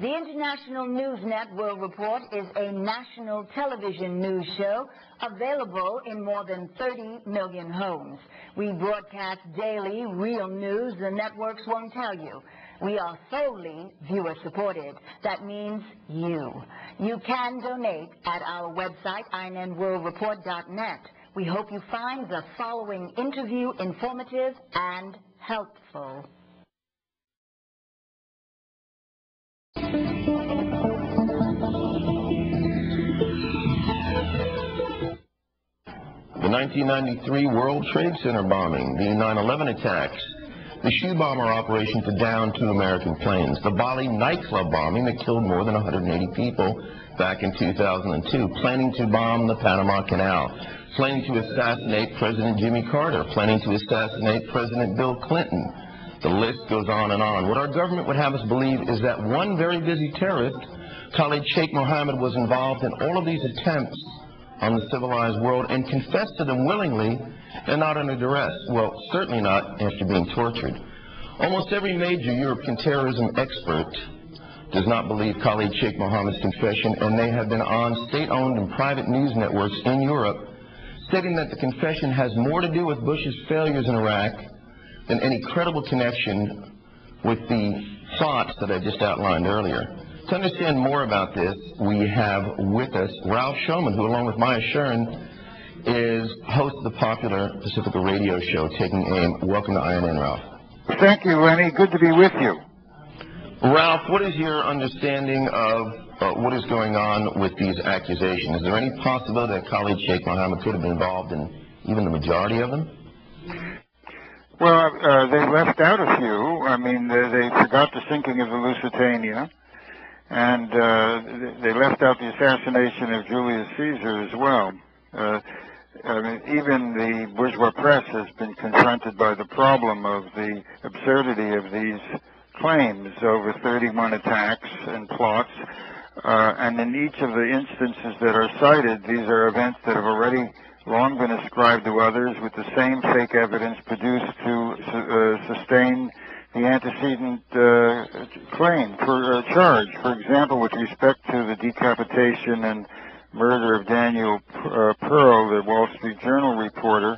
The International Newsnet World Report is a national television news show available in more than 30 million homes. We broadcast daily real news the networks won't tell you. We are solely viewer-supported. That means you. You can donate at our website, INNWorldReport.net. We hope you find the following interview informative and helpful. The 1993 World Trade Center bombing, the 9/11 attacks, the shoe bomber operation to down 2 American planes, the Bali nightclub bombing that killed more than 180 people back in 2002, planning to bomb the Panama Canal, planning to assassinate President Jimmy Carter, planning to assassinate President Bill Clinton. The list goes on and on. What our government would have us believe is that one very busy terrorist, Khaled Sheikh Mohamed, was involved in all of these attempts on the civilized world and confessed to them willingly and not under duress. Well, certainly not after being tortured. Almost every major European terrorism expert does not believe Khaled Sheikh Mohamed's confession, and they have been on state-owned and private news networks in Europe stating that the confession has more to do with Bush's failures in Iraq than any credible connection with the plots that I just outlined earlier. To understand more about this, we have with us Ralph Shulman, who, along with Maya Sharon, is host of the popular Pacifica radio show, Taking Aim. Welcome to INN, Ralph. Thank you, Lenny. Good to be with you. Ralph, what is your understanding of what is going on with these accusations? Is there any possibility that Khaled Sheikh Mohamed could have been involved in even the majority of them? Well, they left out a few. I mean, they forgot the sinking of the Lusitania. And they left out the assassination of Julius Caesar as well. I mean, even the bourgeois press has been confronted by the problem of the absurdity of these claims over 31 attacks and plots. And in each of the instances that are cited, these are events that have already long been ascribed to others with the same fake evidence produced to sustain the antecedent claim for charge. For example, with respect to the decapitation and murder of Daniel Pearl, the Wall Street Journal reporter,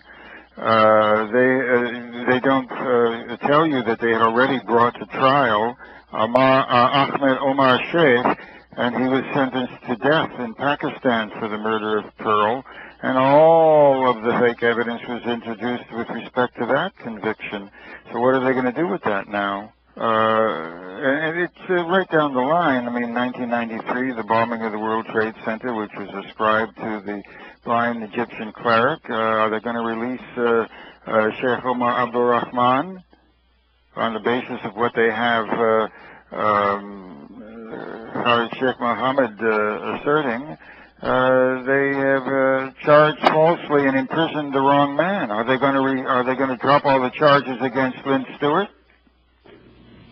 they don't tell you that they had already brought to trial Ahmed Omar Sheikh, and he was sentenced to death in Pakistan for the murder of Pearl, and all of the fake evidence was introduced with respect to that conviction. So what are they going to do with that now? And it's right down the line. I mean, 1993, the bombing of the World Trade Center, which was ascribed to the blind Egyptian cleric. Are they going to release Sheikh Omar Abdul Rahman on the basis of what they have Khaled Sheikh Mohamed asserting? They have charged falsely and imprisoned the wrong man. Are they going to drop all the charges against Lynn Stewart?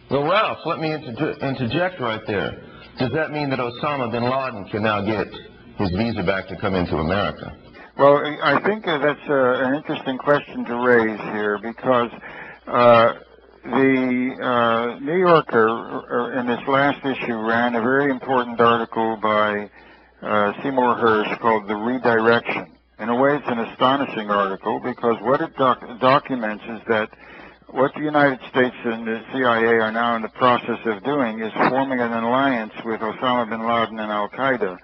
Well, Ralph, let me interject right there. Does that mean that Osama bin Laden can now get his visa back to come into America? Well, I think that's an interesting question to raise here, because the New Yorker in its last issue ran a very important article by Seymour Hersh called The Redirection. In a way, it's an astonishing article, because what it documents is that what the United States and the CIA are now in the process of doing is forming an alliance with Osama bin Laden and Al-Qaeda.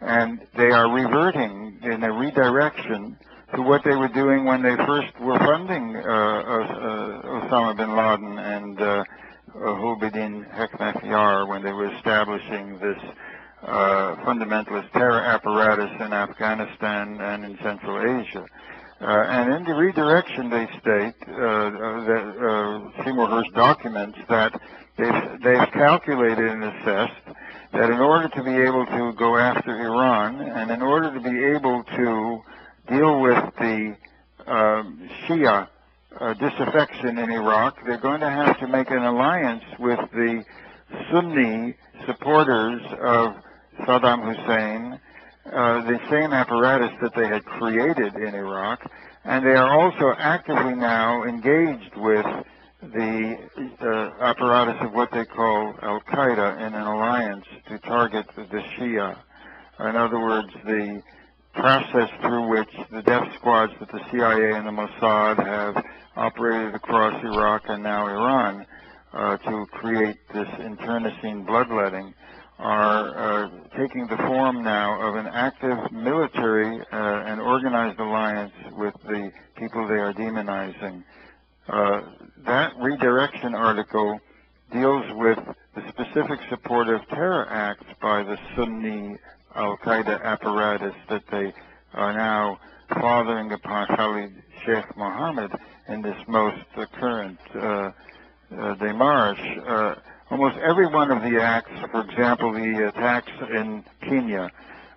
And they are reverting in a redirection to what they were doing when they first were funding Osama bin Laden and Hubidin Hekmatyar, when they were establishing this fundamentalist terror apparatus in Afghanistan and in Central Asia. And in the redirection, they state that Seymour Hersh documents that they've calculated and assessed that in order to be able to go after Iran, and in order to be able to deal with the Shia disaffection in Iraq, they're going to have to make an alliance with the Sunni supporters of Saddam Hussein, the same apparatus that they had created in Iraq, and they are also actively now engaged with the apparatus of what they call Al-Qaeda. al-Qaeda in an alliance to target the Shia. In other words, the process through which the death squads that the CIA and the Mossad have operated across Iraq and now Iran to create this internecine bloodletting are taking the form now of an active military and organized alliance with the people they are demonizing. That redirection article deals with the specific supportive terror acts by the Sunni al-Qaeda apparatus that they are now fathering upon Khaled Sheikh Mohamed in this most current démarche. Almost every one of the acts, for example, the attacks in Kenya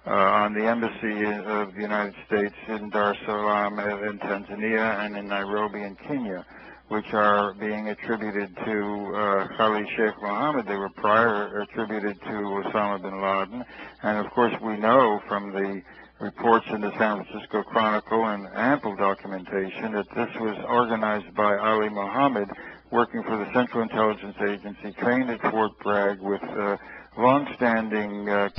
on the embassy of the United States in Dar es Salaam in Tanzania and in Nairobi in Kenya, which are being attributed to Khaled Sheikh Mohamed. They were prior attributed to Osama bin Laden. And of course we know from the reports in the San Francisco Chronicle and ample documentation that this was organized by Ali Mohammed, working for the Central Intelligence Agency, trained at Fort Bragg with long-standing